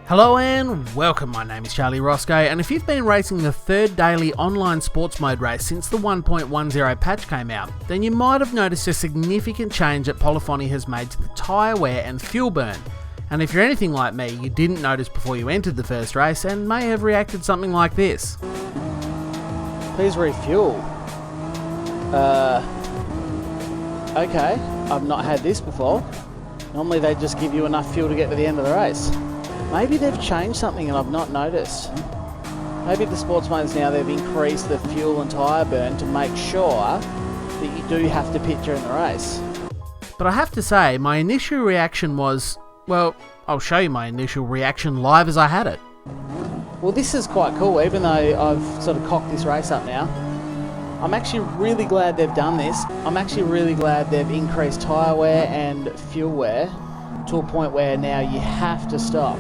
Hello and welcome, my name is Charlie Roscoe, and if you've been racing the third daily online sports mode race since the 1.10 patch came out, then you might have noticed a significant change that Polyphony has made to the tyre wear and fuel burn. And if you're anything like me, you didn't notice before you entered the first race and may have reacted something like this. Please refuel. Okay, I've not had this before. Normally they just give you enough fuel to get to the end of the race. Maybe they've changed something and I've not noticed. Maybe the sports modes now, they've increased the fuel and tyre burn to make sure that you do have to pit during the race. But I have to say, my initial reaction was, well, I'll show you my initial reaction live as I had it. Well, this is quite cool, even though I've sort of cocked this race up now. I'm actually really glad they've done this. I'm actually really glad they've increased tyre wear and fuel wear to a point where now you have to stop.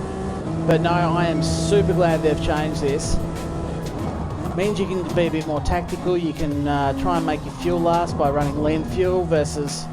But no, I am super glad they've changed this. It means you can be a bit more tactical. You can try and make your fuel last by running lean fuel versus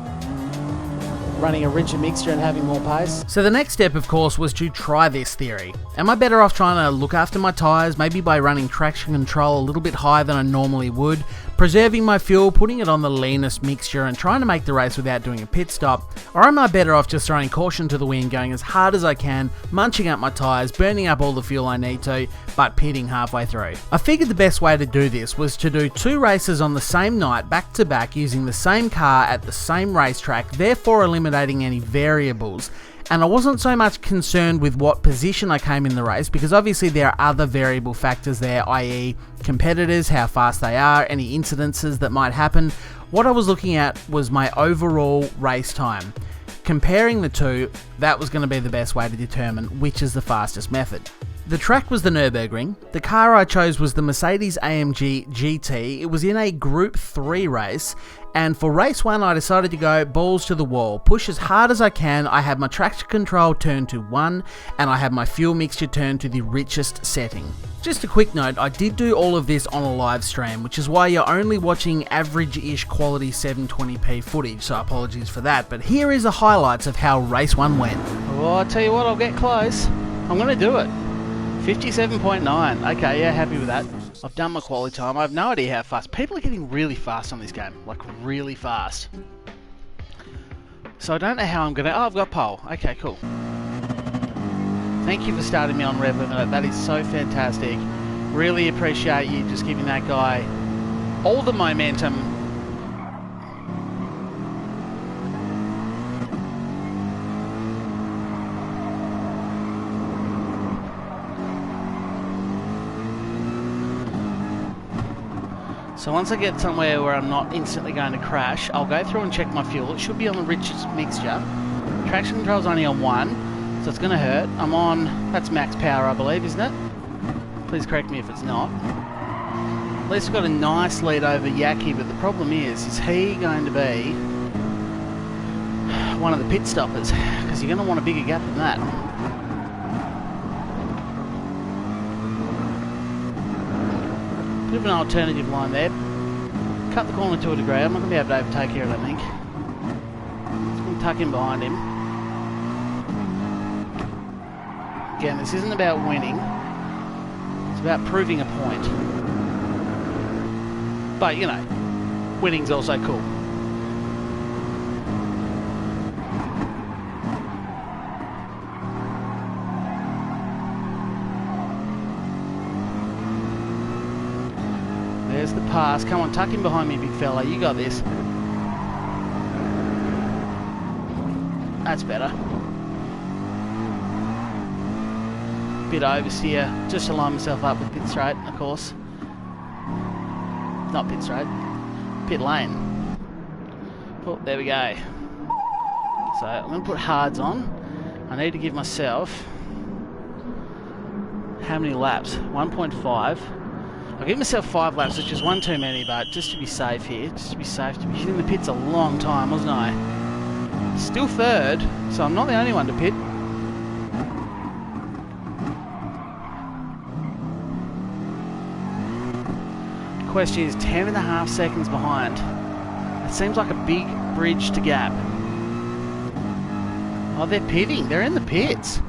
running a richer mixture and having more pace. So the next step, of course, was to try this theory. Am I better off trying to look after my tyres, maybe by running traction control a little bit higher than I normally would, preserving my fuel, putting it on the leanest mixture and trying to make the race without doing a pit stop? Or am I better off just throwing caution to the wind, going as hard as I can, munching up my tyres, burning up all the fuel I need to, but pitting halfway through? I figured the best way to do this was to do two races on the same night, back to back, using the same car at the same racetrack, therefore eliminating any variables. And I wasn't so much concerned with what position I came in the race, because obviously there are other variable factors there, i.e. competitors, how fast they are, any incidences that might happen. What I was looking at was my overall race time. Comparing the two, that was going to be the best way to determine which is the fastest method. The track was the Nürburgring. The car I chose was the Mercedes-AMG GT. It was in a Group 3 race, and for race 1 I decided to go balls to the wall, push as hard as I can. I had my traction control turned to 1, and I had my fuel mixture turned to the richest setting. Just a quick note, I did do all of this on a live stream, which is why you're only watching average-ish quality 720p footage, so apologies for that, but here is the highlights of how race 1 went. Oh, I'll tell you what, I'll get close. I'm going to do it. 57.9. Okay, yeah, happy with that. I've done my quality time. I have no idea how fast. People are getting really fast on this game, like really fast. So I don't know how I'm going to... Oh, I've got pole. Okay, cool. Thank you for starting me on Rev Limiter. That is so fantastic. Really appreciate you just giving that guy all the momentum. So once I get somewhere where I'm not instantly going to crash, I'll go through and check my fuel. It should be on the richest mixture. Traction control's only on 1, so it's going to hurt. I'm on, that's max power I believe, isn't it? Please correct me if it's not. At least I've got a nice lead over Yaki, but the problem is he going to be one of the pit stoppers? Because you're going to want a bigger gap than that. Bit of an alternative line there. Cut the corner to a degree. I'm not going to be able to overtake here, I don't think. Just going to tuck in behind him. Again, this isn't about winning. It's about proving a point. But, you know, winning's also cool. There's the pass. Come on, tuck in behind me, big fella. You got this. That's better. Bit oversteer. Just to line myself up with pit straight, of course. Not pit straight. Pit lane. Oh, there we go. So I'm going to put hards on. I need to give myself... how many laps? 1.5. I'll give myself 5 laps, which is one too many, but just to be safe here, just to be safe, to be in the pits a long time, wasn't I? Still third, so I'm not the only one to pit. The question is 10.5 seconds behind. It seems like a big bridge to gap. Oh, they're pitting. They're in the pits.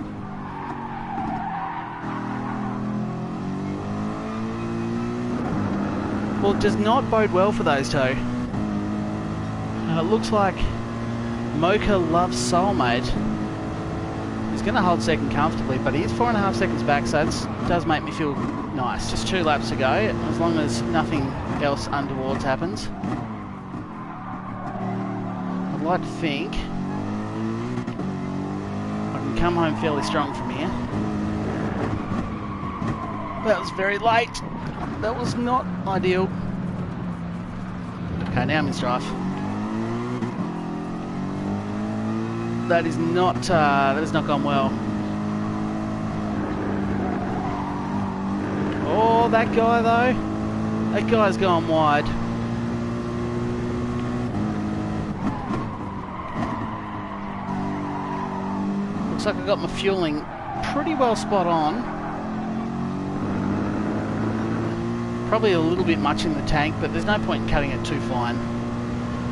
Well, it does not bode well for those two. And it looks like Mocha Loves Soulmate is going to hold second comfortably, but he is 4.5 seconds back, so it does make me feel nice. Just 2 laps to go, as long as nothing else untowards happens. I'd like to think I can come home fairly strong from here. That was very late. That was not ideal. Okay, now I'm in strife. That has not gone well. Oh, that guy though. That guy's gone wide. Looks like I got my fueling pretty well spot on. Probably a little bit much in the tank, but there's no point in cutting it too fine.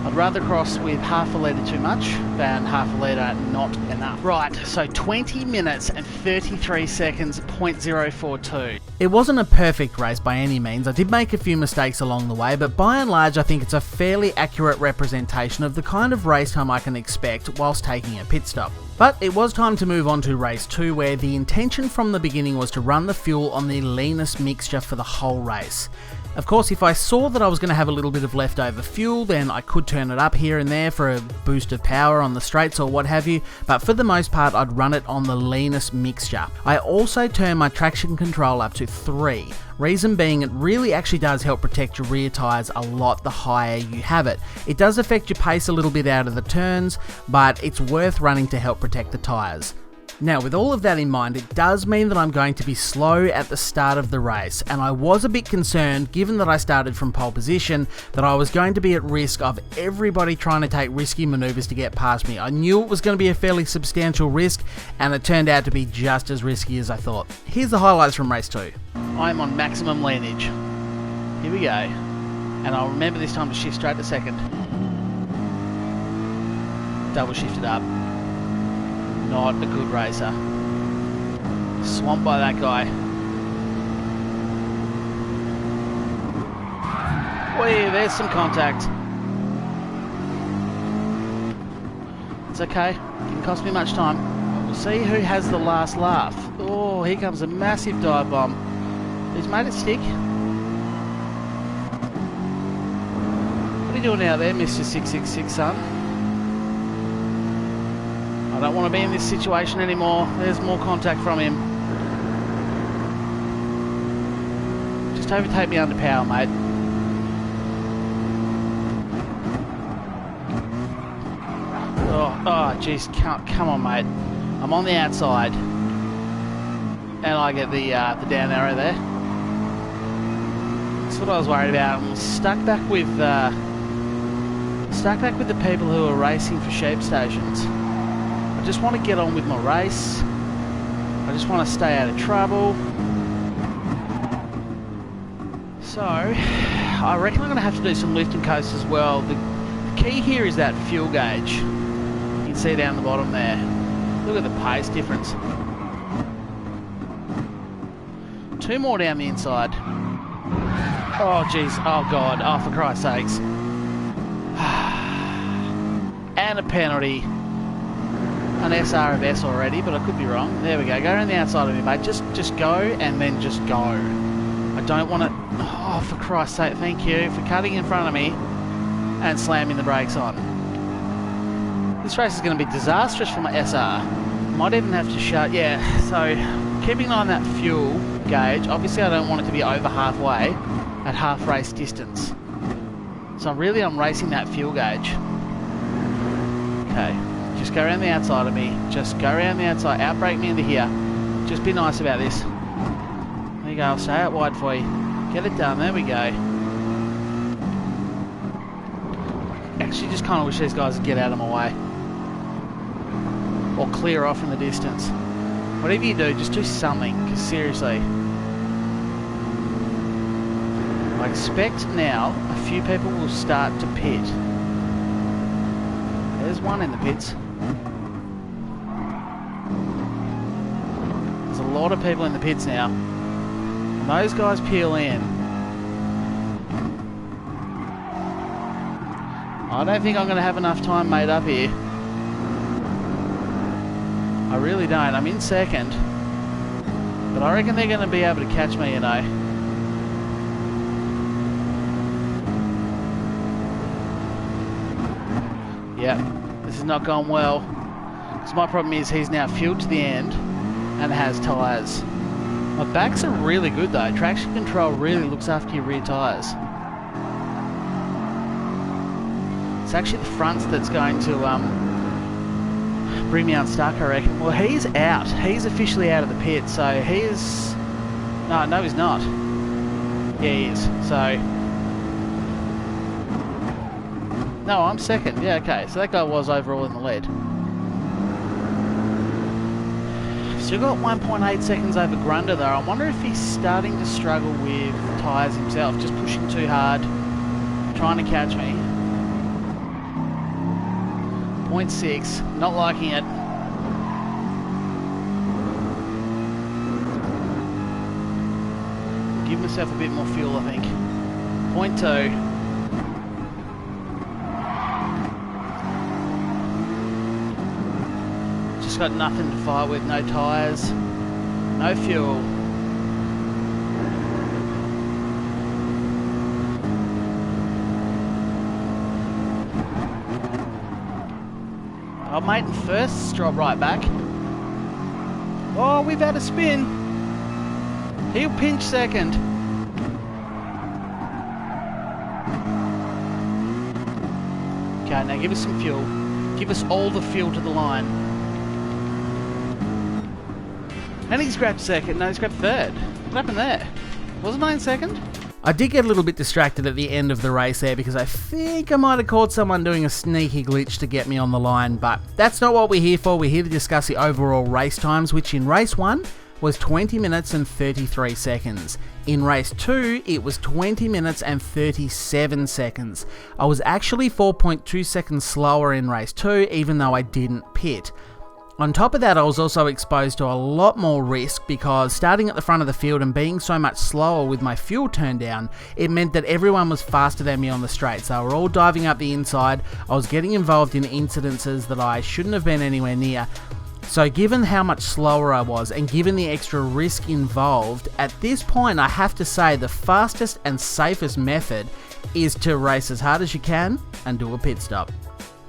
I'd rather cross with half a litre too much than half a litre not enough. Right, so 20 minutes and 33 seconds, 0.042. It wasn't a perfect race by any means. I did make a few mistakes along the way, but by and large I think it's a fairly accurate representation of the kind of race time I can expect whilst taking a pit stop. But it was time to move on to race 2, where the intention from the beginning was to run the fuel on the leanest mixture for the whole race. Of course, if I saw that I was going to have a little bit of leftover fuel, then I could turn it up here and there for a boost of power on the straights or what have you, but for the most part I'd run it on the leanest mixture. I also turned my traction control up to 3, reason being it really actually does help protect your rear tyres a lot the higher you have it. It does affect your pace a little bit out of the turns, but it's worth running to help protect the tyres. Now, with all of that in mind, it does mean that I'm going to be slow at the start of the race, and I was a bit concerned, given that I started from pole position, that I was going to be at risk of everybody trying to take risky manoeuvres to get past me. I knew it was going to be a fairly substantial risk, and it turned out to be just as risky as I thought. Here's the highlights from race 2. I'm on maximum leanage. Here we go. And I'll remember this time to shift straight to second. Double shifted up. Not a good racer. Swamped by that guy. Whee, there's some contact. It's okay. Didn't cost me much time. We'll see who has the last laugh. Oh, here comes a massive dive bomb. He's made it stick. What are you doing out there, Mr. 666, son? I don't want to be in this situation anymore. There's more contact from him. Just overtake me under power, mate. Oh, jeez, come on, mate. I'm on the outside, and I get the down arrow there. That's what I was worried about. I'm stuck back with the people who are racing for sheep stations. I just want to get on with my race. I just want to stay out of trouble. So, I reckon I'm going to have to do some lift and coast as well. The key here is that fuel gauge. You can see down the bottom there. Look at the pace difference. 2 more down the inside. Oh, jeez. Oh, God. Oh, for Christ's sakes. And a penalty. An SRFS already, but I could be wrong. There we go. Go around the outside of me, mate. Just go, and then just go. I don't want to... Oh, for Christ's sake, thank you for cutting in front of me and slamming the brakes on. This race is going to be disastrous for my SR. Might even have to shut... Yeah, so keeping an eye on that fuel gauge. Obviously, I don't want it to be over halfway at half race distance. So really, I'm racing that fuel gauge. Okay. Just go around the outside of me. Just go around the outside. Outbrake me into here. Just be nice about this. There you go. I'll stay out wide for you. Get it done. There we go. Actually, just kind of wish these guys would get out of my way. Or clear off in the distance. Whatever you do, just do something. Because seriously. I expect now a few people will start to pit. There's one in the pits. There's a lot of people in the pits now. And those guys peel in. I don't think I'm going to have enough time made up here. I really don't. I'm in second. But I reckon they're going to be able to catch me, you know. Yep, this is not going well. Because my problem is he's now fueled to the end and has tyres. My backs are really good though. Traction control really looks after your rear tyres. It's actually the fronts that's going to bring me unstuck, I reckon. Well, he's out. He's officially out of the pit, so he is... No, he's not. Yeah, he is. So... No, I'm second. Yeah, okay. So that guy was overall in the lead. Still got 1.8 seconds over Grunder though. I wonder if he's starting to struggle with tyres himself. Just pushing too hard. Trying to catch me. 0.6. Not liking it. Give myself a bit more fuel, I think. 0.2. Just got nothing to fight with, no tyres, no fuel. Oh mate, in first, drop right back. Oh, we've had a spin. He'll pinch second. Okay, now give us some fuel. Give us all the fuel to the line. And he's grabbed second. No, he's grabbed third. What happened there? Wasn't I in second? I did get a little bit distracted at the end of the race there because I think I might have caught someone doing a sneaky glitch to get me on the line, but that's not what we're here for. We're here to discuss the overall race times, which in race 1 was 20 minutes and 33 seconds. In race 2, it was 20 minutes and 37 seconds. I was actually 4.2 seconds slower in race 2, even though I didn't pit. On top of that, I was also exposed to a lot more risk because starting at the front of the field and being so much slower with my fuel turned down, it meant that everyone was faster than me on the straights. They were all diving up the inside. I was getting involved in incidences that I shouldn't have been anywhere near. So given how much slower I was and given the extra risk involved, at this point I have to say the fastest and safest method is to race as hard as you can and do a pit stop.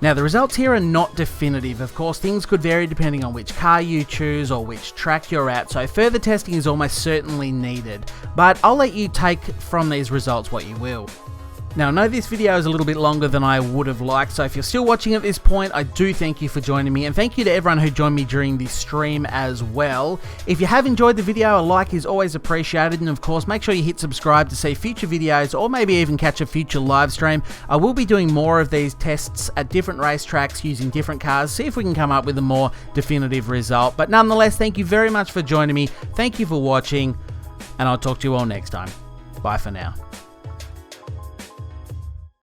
Now the results here are not definitive. Of course, things could vary depending on which car you choose or which track you're at, so further testing is almost certainly needed. But I'll let you take from these results what you will. Now I know this video is a little bit longer than I would have liked, so if you're still watching at this point, I do thank you for joining me, and thank you to everyone who joined me during this stream as well. If you have enjoyed the video, a like is always appreciated, and of course make sure you hit subscribe to see future videos or maybe even catch a future live stream. I will be doing more of these tests at different racetracks using different cars, see if we can come up with a more definitive result. But nonetheless, thank you very much for joining me, thank you for watching, and I'll talk to you all next time. Bye for now.